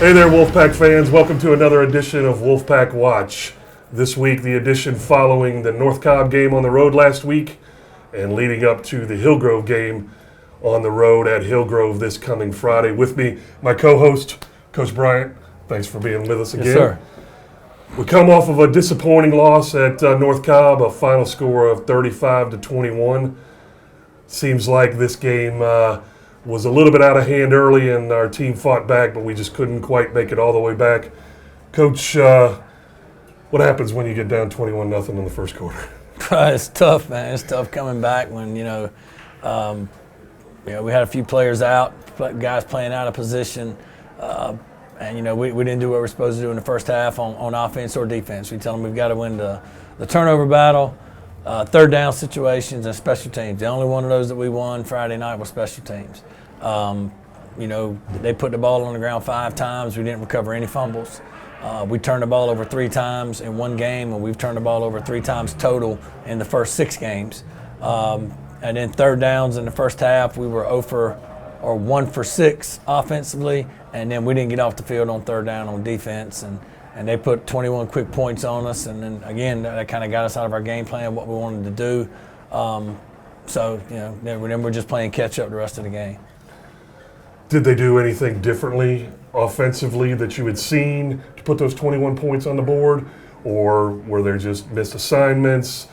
Hey there, Wolfpack fans. Welcome to another edition of Wolfpack Watch. This week, the edition following the North Cobb game on the road last week and leading up to the Hillgrove game on the road at Hillgrove this coming Friday. With me, my co-host, Coach Bryant. Thanks for being with us again. Yes, sir. We come off of a disappointing loss at North Cobb, a final score of 35-21. Seems like this game was a little bit out of hand early, and our team fought back, but we just couldn't quite make it all the way back. Coach, what happens when you get down 21-0 in the first quarter? It's tough, man. It's tough coming back when we had a few players out, guys playing out of position, and we didn't do what we're supposed to do in the first half on offense or defense. We tell them we've got to win the turnover battle, third down situations, and special teams. The only one of those that we won Friday night was special teams. They put the ball on the ground 5 times. We didn't recover any fumbles. We turned the ball over 3 times in one game, and we've turned the ball over 3 times total in the first 6 games. And then third downs in the first half, we were 1 for 6 offensively, and then we didn't get off the field on third down on defense, and they put 21 quick points on us, and then again that kind of got us out of our game plan, what we wanted to do. Then we're just playing catch up the rest of the game. Did they do anything differently offensively that you had seen to put those 21 points on the board, or were there just missed assignments,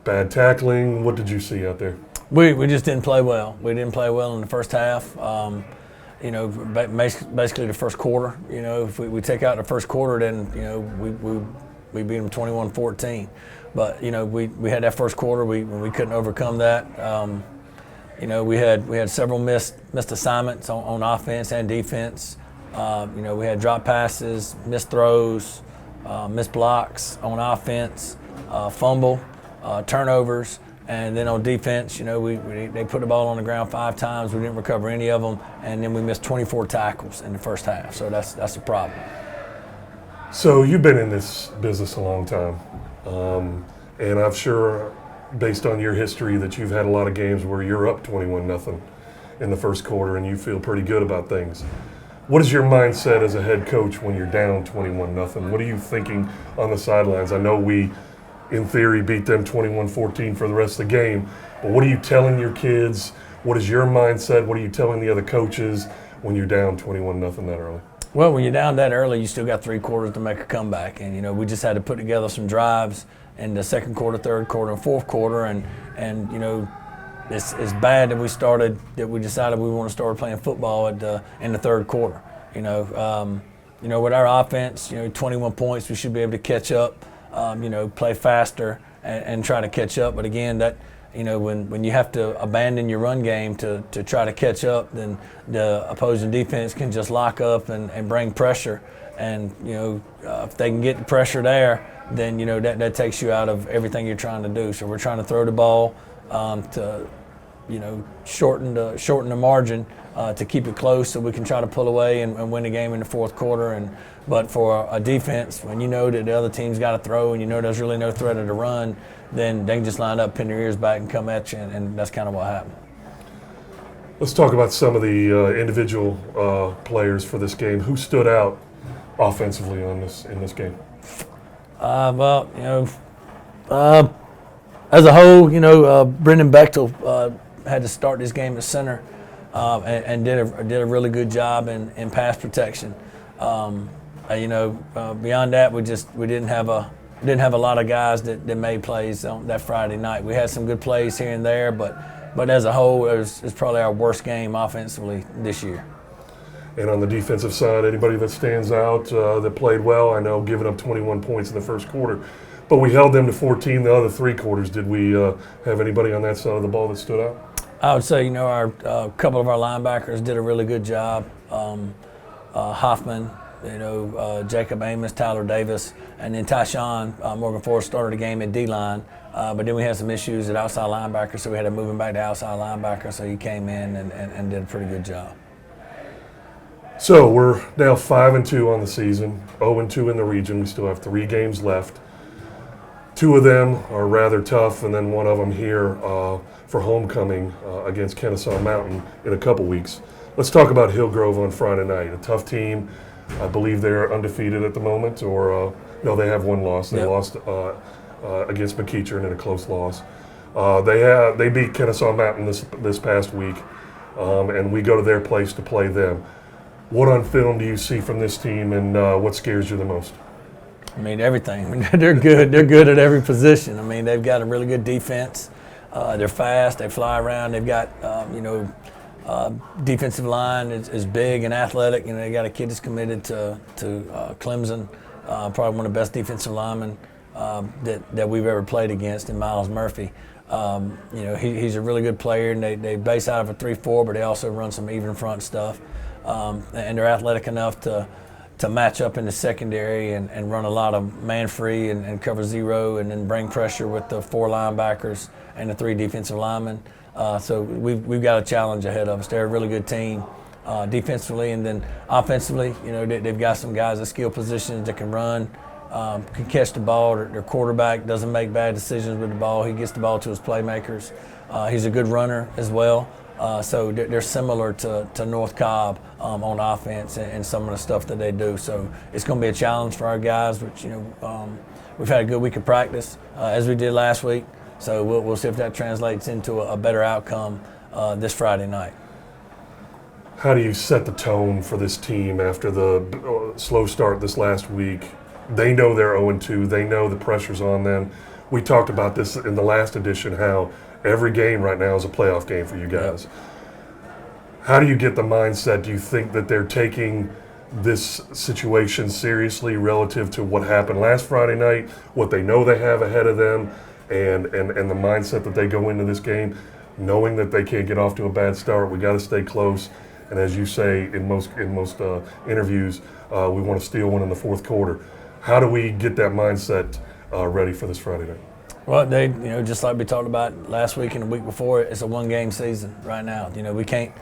bad tackling? What did you see out there? We just didn't play well. We didn't play well in the first half. Basically the first quarter. If we take out the first quarter, then we beat them 21-14. But we had that first quarter. We couldn't overcome that. We had several missed assignments on offense and defense. We had drop passes, missed throws, missed blocks on offense, fumble, turnovers. And then on defense, they put the ball on the ground 5 times. We didn't recover any of them, and then we missed 24 tackles in the first half. So that's a problem. So you've been in this business a long time, and I'm sure, based on your history, that you've had a lot of games where you're up 21-0 in the first quarter, and you feel pretty good about things. What is your mindset as a head coach when you're down 21-0? What are you thinking on the sidelines? I know we, in theory, beat them 21-14 for the rest of the game. But what are you telling your kids? What is your mindset? What are you telling the other coaches when you're down 21-0 that early? Well, when you're down that early, you still got 3 quarters to make a comeback. And, we just had to put together some drives in the second quarter, third quarter, and fourth quarter. And it's bad that we decided we want to start playing football in the third quarter. With our offense, 21 points, we should be able to catch up. Play faster and try to catch up. But again, that when you have to abandon your run game to try to catch up, then the opposing defense can just lock up and bring pressure. And if they can get the pressure there, then that takes you out of everything you're trying to do. So we're trying to throw the ball to shorten the margin to keep it close, so we can try to pull away and win the game in the fourth quarter. But for a defense, when you know that the other team's got to throw and there's really no threat of the run, then they can just line up, pin their ears back, and come at you, and that's kind of what happened. Let's talk about some of the individual players for this game. Who stood out offensively in this game? As a whole, Brendan Bechtel had to start this game at center and did a really good job in pass protection. Beyond that, we didn't have a lot of guys that made plays on that Friday night. We had some good plays here and there, but as a whole, it's probably our worst game offensively this year. And on the defensive side, anybody that stands out that played well? I know giving up 21 points in the first quarter, but we held them to 14 the other 3 quarters. Did we have anybody on that side of the ball that stood out? I would say, our couple of our linebackers did a really good job. Hoffman, Jacob Amos, Tyler Davis, and then Tyshawn Morgan Forrest started the game at D-line. But then we had some issues at outside linebacker, so we had to move him back to outside linebacker, so he came in and did a pretty good job. So we're now 5-2 on the season, 0-2 in the region. We still have 3 games left. 2 of them are rather tough, and then one of them here for homecoming against Kennesaw Mountain in a couple weeks. Let's talk about Hillgrove on Friday night. A tough team. I believe they're undefeated at the moment, or no, they have one loss. They lost against McEachern in a close loss. They beat Kennesaw Mountain this past week, and we go to their place to play them. What on film do you see from this team, and what scares you the most? I mean, everything. I mean, they're good. They're good at every position. I mean, they've got a really good defense. They're fast. They fly around. They've got, defensive line is big and athletic. You know, they got a kid that's committed to Clemson, probably one of the best defensive linemen that we've ever played against, in Miles Murphy. He's a really good player, and they base out of a 3-4, but they also run some even front stuff. And they're athletic enough to match up in the secondary and run a lot of man free and cover zero, and then bring pressure with the 4 linebackers and the 3 defensive linemen. So we've got a challenge ahead of us. They're a really good team defensively, and then offensively, they've got some guys at skill positions that can run, can catch the ball. Their quarterback doesn't make bad decisions with the ball. He gets the ball to his playmakers. He's a good runner as well. So they're similar to North Cobb on offense and some of the stuff that they do. So it's going to be a challenge for our guys, which, we've had a good week of practice, as we did last week. So we'll see if that translates into a better outcome this Friday night. How do you set the tone for this team after the slow start this last week? They know they're 0-2. They know the pressure's on them. We talked about this in the last edition, how every game right now is a playoff game for you guys. Yep. How do you get the mindset? Do you think that they're taking this situation seriously relative to what happened last Friday night, what they know they have ahead of them, and the mindset that they go into this game knowing that they can't get off to a bad start? We got to stay close, and as you say in most interviews, we want to steal one in the fourth quarter. How do we get that mindset ready for this Friday night? Well, just like we talked about last week and the week before, it's a one-game season right now. We can't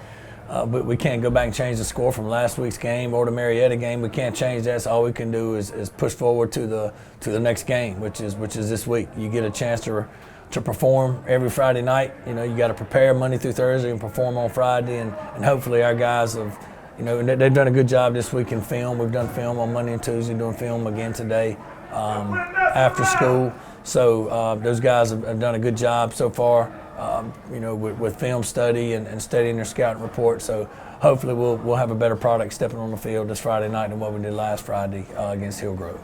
go back and change the score from last week's game or the Marietta game. We can't change that. So all we can do is push forward to the next game, which is this week. You get a chance to perform every Friday night. You got to prepare Monday through Thursday and perform on Friday, and hopefully our guys have. They've done a good job this week in film. We've done film on Monday and Tuesday, doing film again today after school. So those guys have done a good job so far, with film study and studying their scouting report. So hopefully we'll have a better product stepping on the field this Friday night than what we did last Friday against Hillgrove.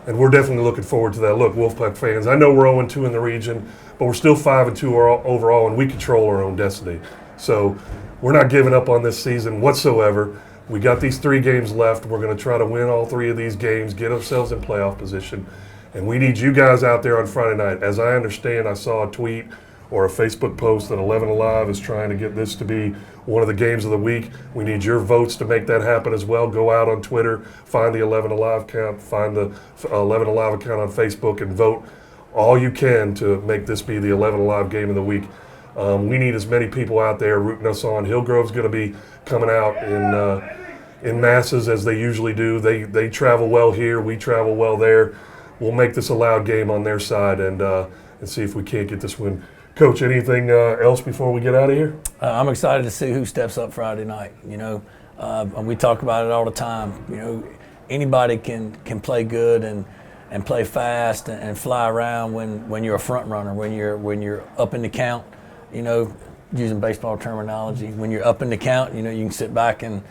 And we're definitely looking forward to that. Look, Wolfpack fans, I know we're 0-2 in the region, but we're still 5-2 overall, and we control our own destiny. So we're not giving up on this season whatsoever. We got these 3 games left. We're going to try to win all 3 of these games, get ourselves in playoff position. And we need you guys out there on Friday night. As I understand, I saw a tweet or a Facebook post that 11 Alive is trying to get this to be one of the games of the week. We need your votes to make that happen as well. Go out on Twitter, find the 11 Alive account, find the 11 Alive account on Facebook, and vote all you can to make this be the 11 Alive game of the week. We need as many people out there rooting us on. Hillgrove's going to be coming out in masses as they usually do. They travel well here. We travel well there. We'll make this a loud game on their side and see if we can't get this win. Coach, anything else before we get out of here? I'm excited to see who steps up Friday night. And we talk about it all the time. Anybody can play good and play fast and fly around when you're a front runner, when you're up in the count. Using baseball terminology, when you're up in the count, you can sit back and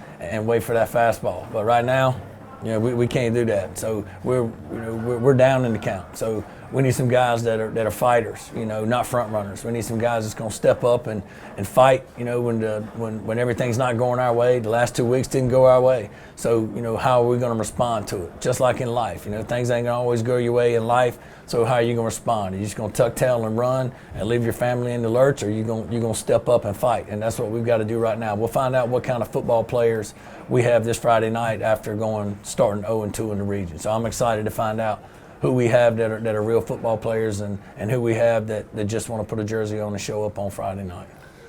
wait for that fastball. But right now, we can't do that. So we're down in the count. So we need some guys that are fighters, not front runners. We need some guys that's going to step up and fight, when everything's not going our way. The last 2 weeks didn't go our way. So, how are we going to respond to it? Just like in life, things ain't going to always go your way in life. So how are you going to respond? Are you just going to tuck tail and run and leave your family in the lurch, or you going to step up and fight? And that's what we've got to do right now. We'll find out what kind of football players we have this Friday night after starting 0-2 in the region. So I'm excited to find out who we have that are real football players and who we have that just want to put a jersey on and show up on Friday night.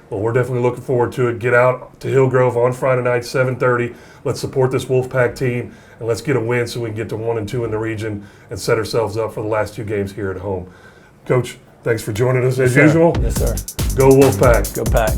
Well, we're definitely looking forward to it. Get out to Hillgrove on Friday night, 7:30. Let's support this Wolfpack team, and let's get a win so we can get to 1-2 in the region and set ourselves up for the last 2 games here at home. Coach, thanks for joining us as usual. Yes, sir. Go Wolfpack. Go Pack.